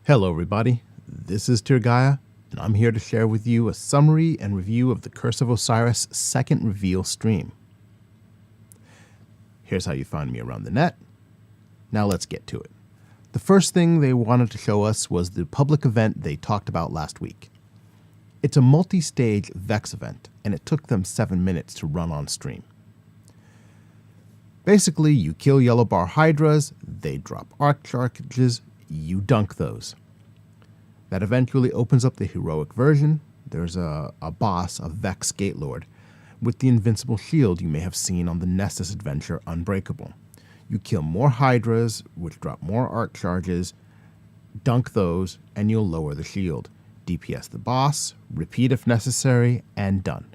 Hello everybody, this is Tirgaya, and I'm here to share with you a summary and review of the Curse of Osiris second reveal stream. Here's how you find me around the net. Now let's get to it. The first thing they wanted to show us was the public event they talked about last week. It's a multi-stage Vex event, and it took them 7 minutes to run on stream. Basically, you kill yellow bar hydras, they drop arc charges, you dunk those. That eventually opens up the heroic version. There's a boss, a Vex Gatelord, with the invincible shield you may have seen on the Nessus adventure Unbreakable. You kill more hydras, which drop more arc charges, dunk those, and you'll lower the shield. DPS the boss, repeat if necessary, and done.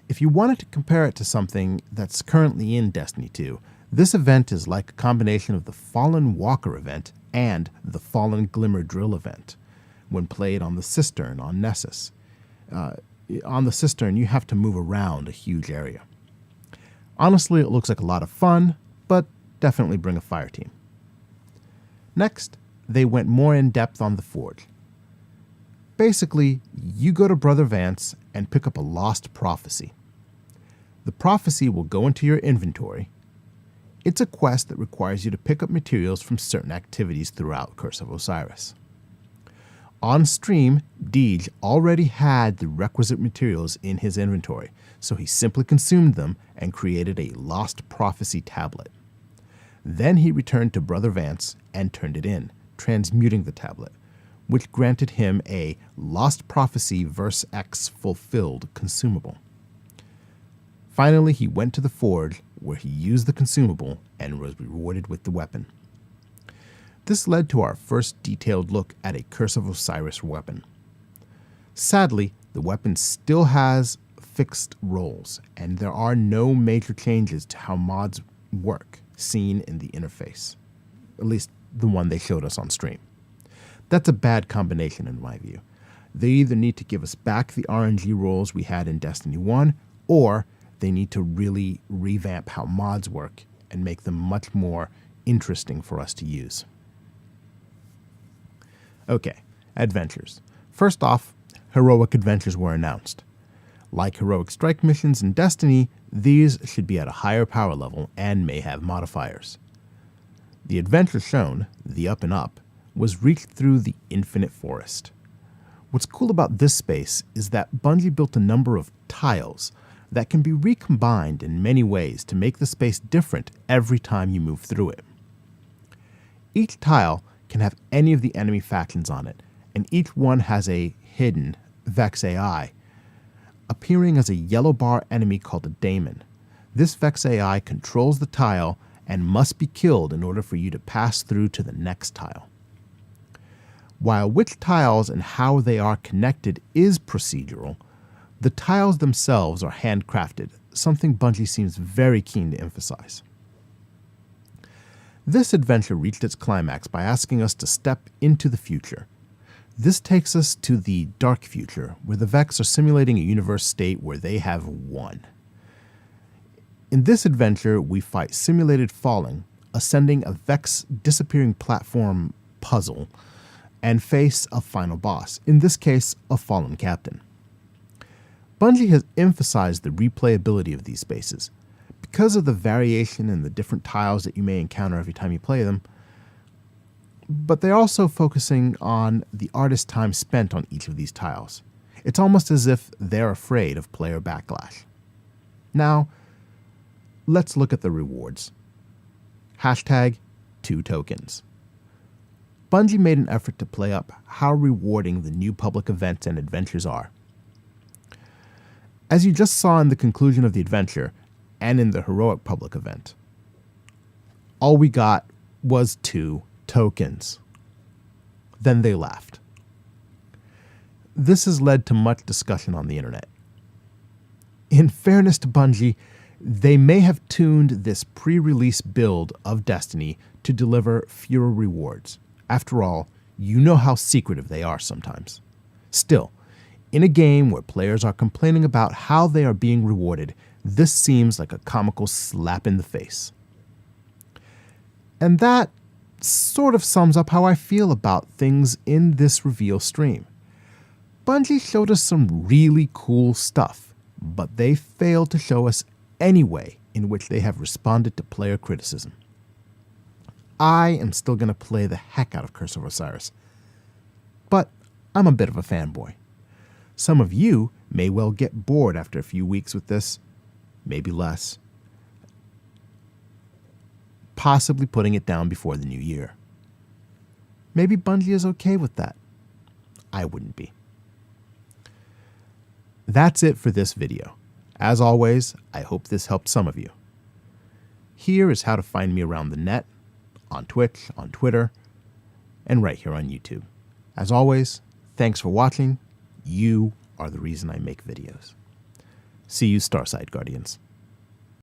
If you wanted to compare it to something that's currently in Destiny 2, this event is like a combination of the Fallen Walker event and the Fallen Glimmer Drill event when played on the Cistern on Nessus. On the Cistern, you have to move around a huge area. Honestly, it looks like a lot of fun, but definitely bring a fire team. Next, they went more in depth on the Forge. Basically, you go to Brother Vance and pick up a lost prophecy. The prophecy will go into your inventory. It's a quest that requires you to pick up materials from certain activities throughout Curse of Osiris. On stream, Deej already had the requisite materials in his inventory, so he simply consumed them and created a Lost Prophecy tablet. Then he returned to Brother Vance and turned it in, transmuting the tablet, which granted him a Lost Prophecy Verse X Fulfilled consumable. Finally, he went to the Forge, where he used the consumable and was rewarded with the weapon. This led to our first detailed look at a Curse of Osiris weapon. Sadly, the weapon still has fixed roles, and there are no major changes to how mods work seen in the interface, at least the one they showed us on stream. That's a bad combination in my view. They either need to give us back the RNG roles we had in Destiny 1, or they need to really revamp how mods work and make them much more interesting for us to use. Okay, adventures. First off, heroic adventures were announced. Like heroic strike missions in Destiny, these should be at a higher power level and may have modifiers. The adventure shown, the Up and Up, was reached through the Infinite Forest. What's cool about this space is that Bungie built a number of tiles that can be recombined in many ways to make the space different every time you move through it. Each tile can have any of the enemy factions on it, and each one has a hidden Vex AI, appearing as a yellow bar enemy called a daemon. This Vex AI controls the tile and must be killed in order for you to pass through to the next tile. While which tiles and how they are connected is procedural, the tiles themselves are handcrafted, something Bungie seems very keen to emphasize. This adventure reached its climax by asking us to step into the future. This takes us to the dark future, where the Vex are simulating a universe state where they have won. In this adventure, we fight simulated falling, ascending a Vex disappearing platform puzzle, and face a final boss, in this case, a fallen captain. Bungie has emphasized the replayability of these spaces. Because of the variation in the different tiles that you may encounter every time you play them, but they're also focusing on the artist's time spent on each of these tiles. It's almost as if they're afraid of player backlash. Now, let's look at the rewards. Hashtag 2 tokens. Bungie made an effort to play up how rewarding the new public events and adventures are. As you just saw in the conclusion of the adventure and in the heroic public event, all we got was 2 tokens. Then they laughed. This has led to much discussion on the internet. In fairness to Bungie, they may have tuned this pre-release build of Destiny to deliver fewer rewards. After all, you know how secretive they are sometimes. Still, in a game where players are complaining about how they are being rewarded, this seems like a comical slap in the face. And that sort of sums up how I feel about things in this reveal stream. Bungie showed us some really cool stuff, but they failed to show us any way in which they have responded to player criticism. I am still going to play the heck out of Curse of Osiris, but I'm a bit of a fanboy. Some of you may well get bored after a few weeks with this, maybe less, possibly putting it down before the new year. Maybe Bungie is okay with that. I wouldn't be. That's it for this video. As always, I hope this helped some of you. Here is how to find me around the net, on Twitch, on Twitter, and right here on YouTube. As always, thanks for watching. You are the reason I make videos. See you, Starside Guardians.